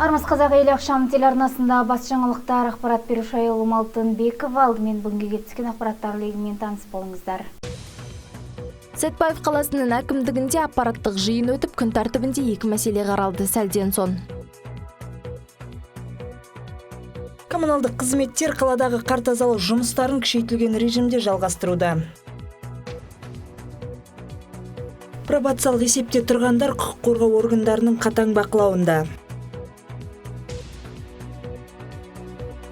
Армысыз қазақ елі ақшам телеарнасында бас жаңалықтар ақпарат беруші Айгүл Алтынбекова. Алдымен бүгінге түскен ақпараттар легімен таныс болыңыздар. Сәтбаев қаласының әкімдігінде аппараттық жиын өтіп, күн тәртібінде екі мәселе қаралды. Сәлден соң. Коммуналдық қызметтер қаладағы қар тазалау жұмыстарын күшейтілген режимде жалғастыруда. Пробациялық есепте тұрғандар құқық қорғау органдарының қатаң бақылауында.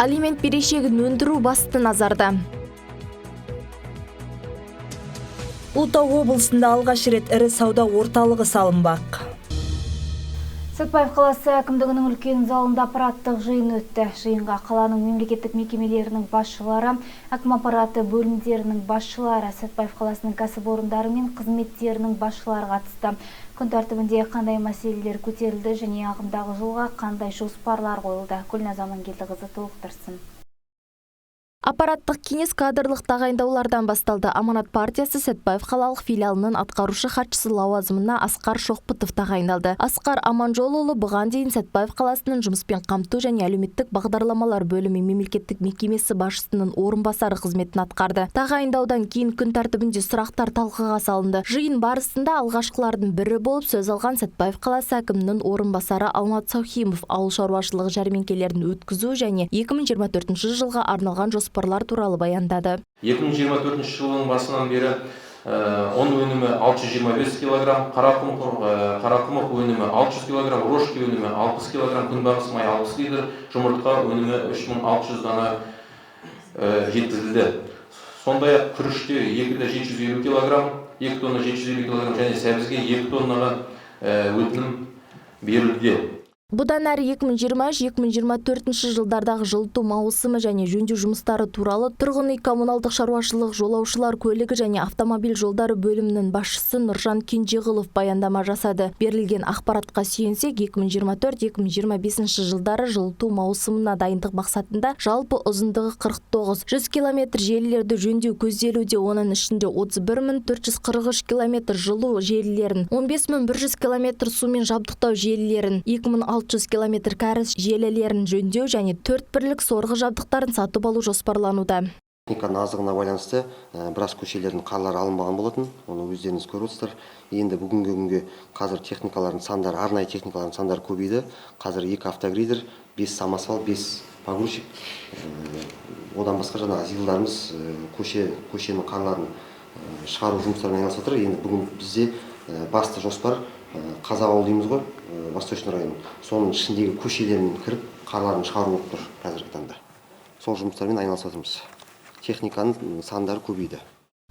Алимент берешегін өндіру басты назарда. Ұлытау облысында алғаш рет ірі сауда орталығы салынбақ. Сәтбаев қаласы әкімдігінің үлкен залында аппараттық жиын өтті. Жиынға қаланың мемлекеттік мекемелерінің басшылары, әкім аппараты бөлімдерінің басшылары, Сәтбаев қаласының кәсіпорындары мен қызметтерінің басшылары қатысты. Күн тәртібінде қандай мәселелер көтерілді және ағымдағы жылға қандай жоспарлар қойылды. Гүлназ Амангелдіқызы толықтырсын. Аппараттық кеңес кадрлық тағайындаулардан басталды. Аманат партиясы Сәтбаев қалалық филиалының атқарушы хатшысы лауазымына Асқар Шоқпытов тағайындалды. Асқар Аманжолұлы бұған дейін Сәтбаев қаласының жұмыспен қамту және әлеуметтік бағдарламалар бөлімі мемлекеттік мекемесі басшысының орынбасары қызметін атқарды. Тағайындаудан кейін күн тәртібінде сұрақтар талқыға салынды. Жиын барысында алғашқылардың бірі болып сөз алған Сәтбаев қаласы әкімінің орынбасары Алмат Саухимов ауыл шаруашылығы жәрмеңкелерін өткізу және 2024 жылға арналған жоспарлар туралы баяндады. 2024 жылдың басынан бері ұн өнімі 625 кг, қарақұмық өнімі 600 кг, рошки өнімі 60 кг, күнбағыс май 60 литр, жұмыртқа өнімі 3600 дана жеткізілді. Сондай-ақ күріште 750 кг, 2 тонна 750 кг және сәбізге 2 тоннаға өтінім берілді. Бұдан әрі 2020-2024 жылдардағы жылыту маусымы және жөндеу жұмыстары туралы тұрғын үй коммуналдық шаруашылық жолаушылар көлігі және автомобиль жолдары бөлімінің басшысы Нұржан Кенжеғылов баяндама жасады. Берілген ақпаратқа сүйенсек, 2024-2025 жылдары жылыту маусымына дайындық мақсатында жалпы ұзындығы 49, 100 км желілерді жөндеу көзделуде, оның ішінде 31443 км жылу желілерін, 15100 км сумен жабдықтау желілерін, 2600 км кәріз желілерін жөндеу және 4 бірлік сорғы жабдықтарын сатып алу жоспарлануда. Техниканың аздығына байланысты біраз көшелердің қарлары алынбаған болатын, оны өздеріңіз көріп отырсыздар. Енді бүгінгі күнге қазір техникалардың сандары, арнайы техникалардың сандары көбейді. Қазір 2 автогрейдер, 5 самосвал, 5 погрузчик. Одан басқа жаңағы зилдарымыз көшенің қарларын шығару жұмыстарымен айналысып отыр. Енді бүгін бізде басты жоспар Қазақ ауыл дейміз ғой, Восточный район. Соның ішіндегі көшелерін кіріп, қарларын шығару болып тұр қазіргі таңда. Сол жұмыстармен айналысып отырмыз. Техниканың сандары көбейді.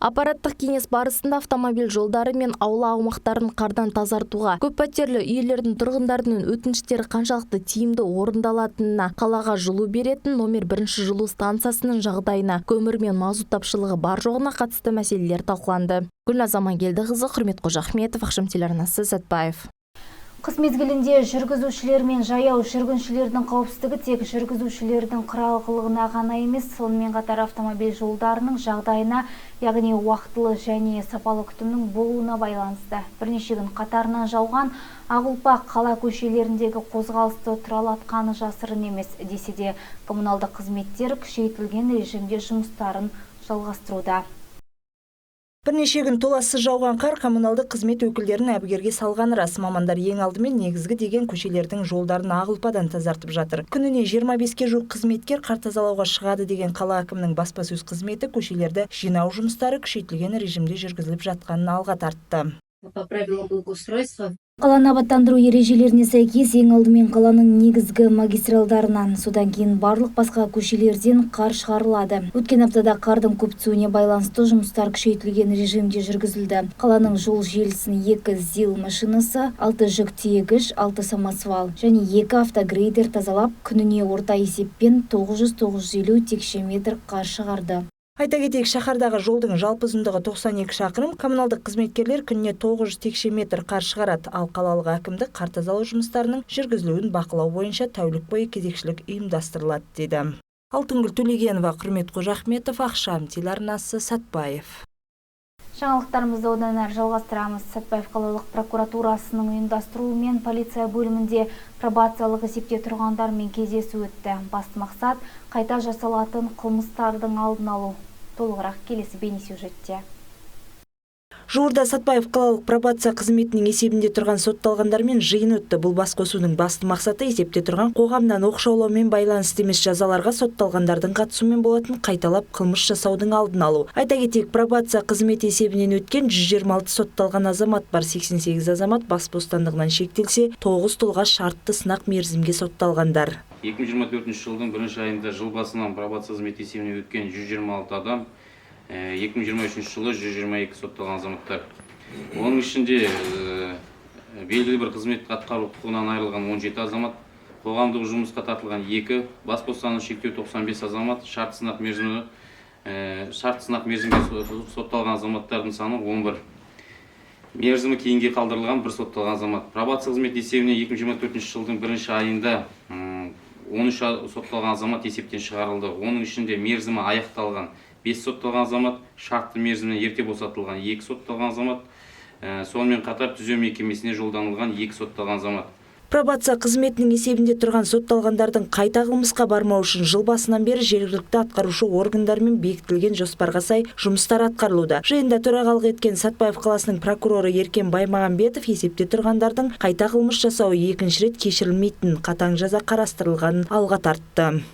Аппараттық кеңес барысында автомобиль жолдары мен аула аумақтарын қардан тазартуға, көп пәтерлі үйлердің тұрғындарының өтініштері қаншалықты тиімді орындалатынына, қалаға жылу беретін номер 1 жылу станциясының жағдайына, көмір мен мазут тапшылығы бар жоғына қатысты мәселелер талқыланды. Гүлназ Амангелдіқызы, Құрмет Қожахметов, Ақшам телеарнасы, Сәтбаев. Қыс мезгілінде жүргізушілер мен жаяу жүргіншілердің қауіпсіздігі тек жүргізушілердің құралғылығына ғана емес, сонымен қатар автомобиль жолдарының жағдайына, яғни уақытылы және сапалы күтімнің болуына байланысты. Бірнеше күн қатарынан жауған ақ ұлпа қала көшелеріндегі қозғалысты тұралатқаны жасырын емес, десе де коммуналдық қызметтер күшейтілген режимде жұмыстарын жалғастыруда. Бірнеше күн толассыз жауған қар коммуналдық қызмет өкілдерін әбігерге салғаны рас. Мамандар ең алдымен негізгі деген көшелердің жолдарын ақ ұлпадан тазартып жатыр. Күніне 25-ке жуық қызметкер қар тазалауға шығады деген қала әкімінің баспасөз қызметі көшелерді жинау жұмыстары күшейтілген режимде жүргізіліп жатқанын алға тартты. По правилам благоустройства. Қаланы абаттандыру ережелеріне сәйкес ең алдымен қаланың негізгі магистралдарынан, содан кейін барлық басқа көшелерден қар шығарылады. Өткен аптада қардың көп түсуіне байланысты жұмыстар күшейтілген режимде жүргізілді. Қаланың жол желісін 2 ЗИЛ машинасы, 6 жүк тиегіш, 6 самосвал және 2 автогрейдер тазалап, күніне орта есеппен 900-950 текше метр қар шығарды. Айта кетейік, шаһардағы жолдың жалпы ұзындығы 92 шақырым, коммуналдық қызметкерлер күніне 900 текше метр қар шығарады, ал қалалық әкімдік қар тазалау жұмыстарының жүргізілуін бақылау бойынша тәулік бойы кезекшілік ұйымдастырылады деді. Алтынгүл Төлегенова, Құрмет Қожахметов, Ақшам телеарнасы, Сәтбаев. Жаңалықтарымызды одан әрі жалғастырамыз. Сәтбаев қалалық прокуратурасының ұйымдастыруымен полиция бөлімінде пробациялық есепте тұрғандармен кездесу өтті. Басты мақсат қайта жасалатын қылмыстардың алдын алу. Толығырақ келесі бейнесюжетте. Жуырда Сәтбаев қалалық пробация қызметінің есебінде тұрған сотталғандармен жиын өтті. Бұл басқосудың басты мақсаты есепте тұрған қоғамнан оқшаулаумен байланысты емес жазаларға сотталғандардың қатысуымен болатын қайталап қылмыс жасаудың алдын алу. Айта кетейік, пробация қызметі есебінен өткен 126 сотталған азамат бар. 88 азамат бас бостандығынан шектелсе, 9 тұлға шартты сынақ мерзімге сотталғандар. 2024 жылдың 1 айында жыл басынан пробация қызметі есебінен өткен 126 адам, 2023 жылы 122 сотталған азаматтар. Оның ішінде белгілі бір қызмет атқару құқығынан айырылған 17 азамат, қоғамдық жұмысқа тартылған 2, бас бостандығын шектеу 95 азамат, шарт сынақ мерзімге сотталған азаматтардың саны 11. Мерзімі кейінге қалдырылған 1 сотталған азамат. Пробация қызметі есебінен 2024 жылдың 1 айында 13 сотталған азамат есептен шығарылды. Оның ішінде мерзімі аяқталған 5 сотталған азамат, шартты мерзімнен ерте босатылған 2 сотталған азамат, сонымен қатар түзеу мекемесіне жолданылған 2 сотталған азамат. Пробация қызметінің есебінде тұрған сотталғандардың қайта қылмысқа бармау үшін жыл басынан бері жергілікті атқарушы органдармен бекітілген жоспарға сай жұмыстар атқарылуда. Жиында төрағалық еткен Сәтбаев қаласының прокуроры Еркен Баймағамбетов есепте тұрғандардың қайта қылмыс жасауы екінші рет кешірілмейтін қатаң жаза қарастырылғанын алға тартты.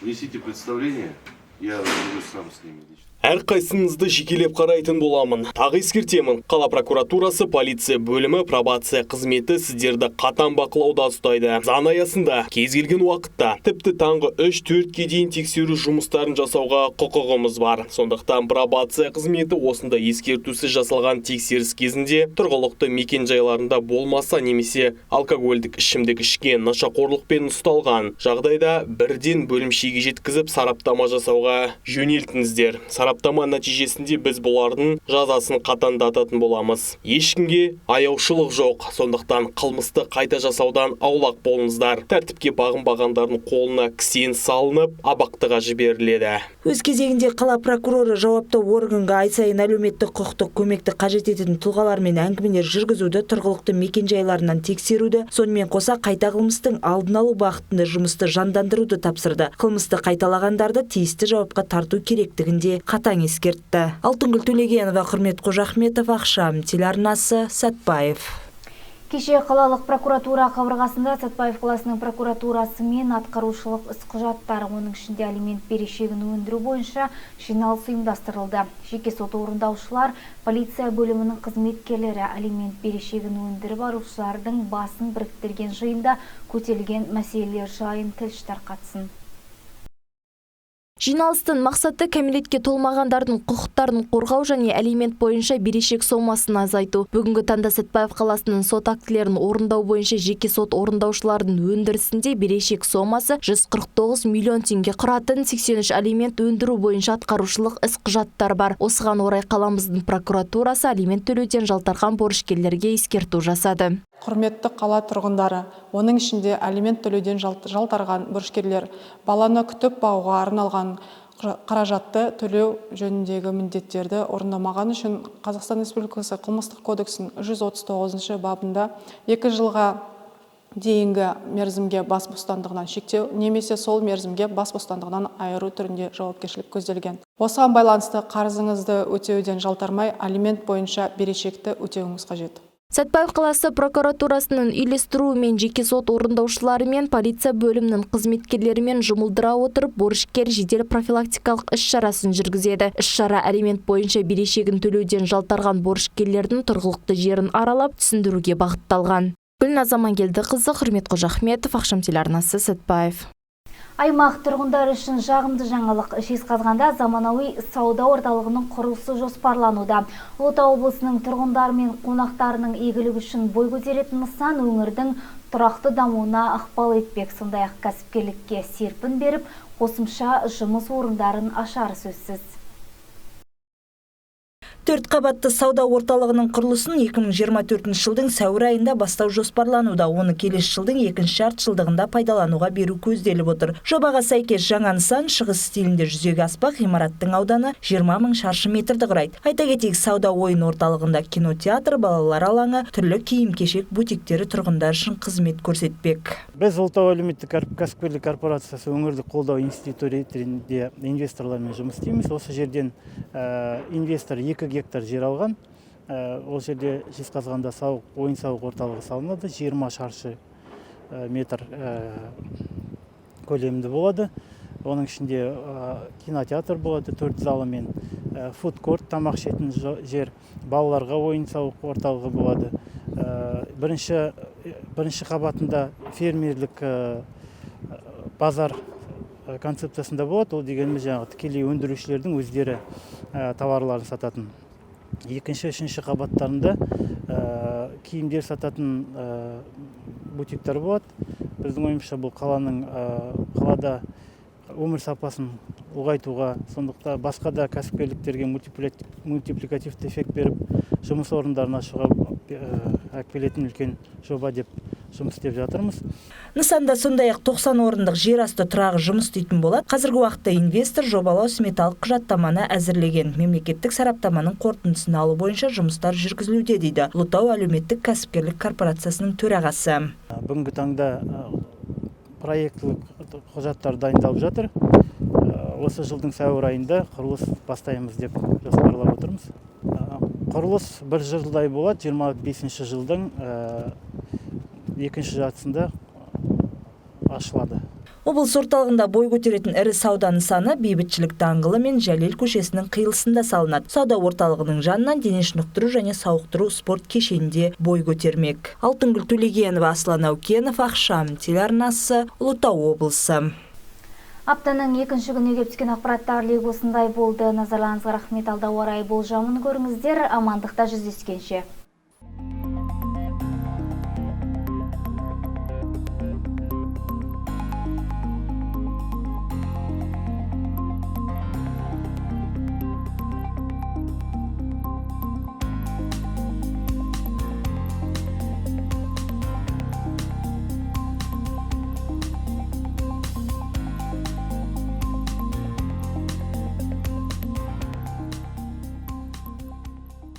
Внесите представление, я разберусь сам с ними. Әрқайсыңызды жекелеп қарайтын боламын. Тағы ескертемін. Қала прокуратурасы, полиция бөлімі, пробация қызметі сіздерді қатаң бақылауда ұстайды. Заң аясында кез келген уақытта, тіпті таңғы 3-4-ке дейін тексеру жұмыстарын жасауға құқығымыз бар. Сондықтан пробация қызметі осында ескертусіз жасалған тексеріс кезінде тұрғылықты мекен жайларында болмаса немесе алкогольдік ішімдік ішкен, нашақорлықпен ұсталған жағдайда бірден бөлімшеге жеткізіп сараптама жасауға жөнелтіңіздер. Сараптама нәтижесінде біз бұлардың жазасын қатаңдататын боламыз. Ешкімге аяушылық жоқ, сондықтан қылмысты қайта жасаудан аулақ болыңыздар. Тәртіпке бағынбағандардың қолына кісен салынып, абақтыға жіберіледі. Өз кезегінде қала прокуроры жауапты органға ай сайын әлеуметтік құқықтық көмекті қажет ететін тұлғалармен әңгімелер жүргізуді, тұрғылықты мекен жайларынан тексеруді, сонымен қоса қайта қылмыстың алдын алу бағытында жұмысты жандандыруды тапсырды. Қылмысты қайталағандарды тиісті жауапқа тарту керектігінде қатаң ескертті. Алтынгүл Төлегенова, Құрмет Қожахметов, Ақшам телеарнасы, Сәтбаев. Кеше қалалық прокуратура қабырғасында Сәтбаев қаласының прокуратурасы мен атқарушылық іс құжаттары, оның ішінде алимент берешегін өндіру бойынша жиналыс ұйымдастырылды. Жеке сот орындаушылар, полиция бөлімінің қызметкерлері алимент берешегін өндіріп алушылардың басын біріктірген жиында көтерілген мәселелер жайын тілші тарқатсын. Жиналыстың мақсаты кәмелетке толмағандардың құқықтарын қорғау және алимент бойынша берешек сомасын азайту. Бүгінгі таңда Сәтбаев қаласының сот актілерін орындау бойынша жеке сот орындаушылардың өндірісінде берешек сомасы 149 миллион теңге құратын 83 алимент өндіру бойынша атқарушылық іс құжаттар бар. Осыған орай қаламыздың прокуратурасы алимент төлеуден жалтарған борышкерлерге ескерту жасады. Құрметті қала тұрғындары, оның ішінде алимент төлеуден жалтарған борышкерлер баланы күтіп бағуға арналған қаражатты төлеу жөніндегі міндеттерді орындамаған үшін Қазақстан Республикасы қылмыстық кодексінің 139 бабында 2 жылға дейінгі мерзімге бас бостандығынан шектеу немесе сол мерзімге бас бостандығынан айыру түрінде жауапкершілік көзделген. Осыған байланысты қарызыңызды өтеуден жалтармай алимент бойынша берешекті өтеуіңіз қажет. Сәтбаев қаласы прокуратурасының үйлестіруімен жеке сот орындаушылары мен полиция бөлімінің қызметкерлерімен жұмылдыра отырып, борышкер жедел профилактикалық іс-шарасын жүргізеді. Іс-шара алимент бойынша берешегін төлеуден жалтарған борышкерлердің тұрғылықты жерін аралап түсіндіруге бағытталған. Гүлназ Амангелдіқызы, Құрмет Қожахметов, Ақшам телеарнасы, Сәтбаев. Аймақ тұрғындар үшін жағымды жаңалық. Жезқазғанда заманауи сауда орталығының құрылысы жоспарлануда. Ұлытау облысының тұрғындары мен қонақтарының игілігі үшін бой көтеретін нысан өңірдің тұрақты дамуына ықпал етпек, сондай-ақ кәсіпкерлікке серпін беріп, қосымша жұмыс орындарын ашары сөзсіз. 4 қабатты сауда орталығының құрылысын 2024 жылдың сәуір айында бастау жоспарлануда. Оны келесі жылдың 2-ші жартыжылдығында пайдалануға беру көзделіп отыр. Жобаға сәйкес жаңа нысан шығыс стилінде жүзеге аспақ, ғимараттың ауданы 20 000 шаршы метрді құрайды. Айта кетейік, сауда ойын орталығында кинотеатр, балалар алаңы, түрлі киім-кешек бутиктері тұрғындар үшін қызмет көрсетпек. Біз Ұлытау әлеуметтік кәсіпкерлік корпорациясы өңірлік қолдау институты ретінде инвесторлармен жұмыс істейміз. Осы жерден инвестор 2 гектар жер алған. Ол жерде Жезқазғанда ойын-сауық орталығы салынады. 20 шаршы метр көлемді болады. Оның ішінде кинотеатр болады, 4 залымен, фудкорт, тамақ ішетін жер, балаларға ойын-сауық орталығы болады. Бірінші қабатында фермерлік базар концепциясында болады. Ол дегеніміз жаңағы тікелей өндірушілердің өздері товарларын сататын. 2-ші, 3-ші қабаттарында киімдер сататын бутиктер болады. Біздің ойымызша бұл қалада өмір сапасын ұлғайтуға, сондықтан басқа да кәсіпкерліктерге мультипликативті эффект беріп, жұмыс орындарын ашуға әкелетін үлкен жоба деп жұмыс істеп жатырмыз. Нысанда сондай-ақ 90 орындық жер асты тұрағы жұмыс істейтін болады. Қазіргі уақытта инвестор жобалау сметалық құжаттаманы әзірлеген. Мемлекеттік сараптаманың қорытындысын алу бойынша жұмыстар жүргізілуде, дейді Ұлытау әлеуметтік кәсіпкерлік корпорациясының төрағасы. Бүгінгі таңда проекттік құжаттар дайындалып жатыр. Осы жылдың сәуір айында құрылыс бастаймыз деп жоспарлап отырмыз. Құрылыс 1 жылдай болады, 25-ші жылдың 2-ші жартысында ашылады. Облыс орталығында бой көтеретін ірі сауда нысаны Бейбітшілік даңғылы мен Жәлел көшесінің қиылысында салынады. Сауда орталығының жанынан дене шынықтыру және сауықтыру спорт кешенінде бой көтермек. Алтынгүл Төлегенова, Аслан Аукенов, Ақшам телеарнасы, Ұлытау облысы. Аптаның 2-ші күні келіп түскен ақпараттар легі осындай болды. Назарларыңызға рахмет. Алда орай болжамын көріңіздер. Амандықта жүздескенше.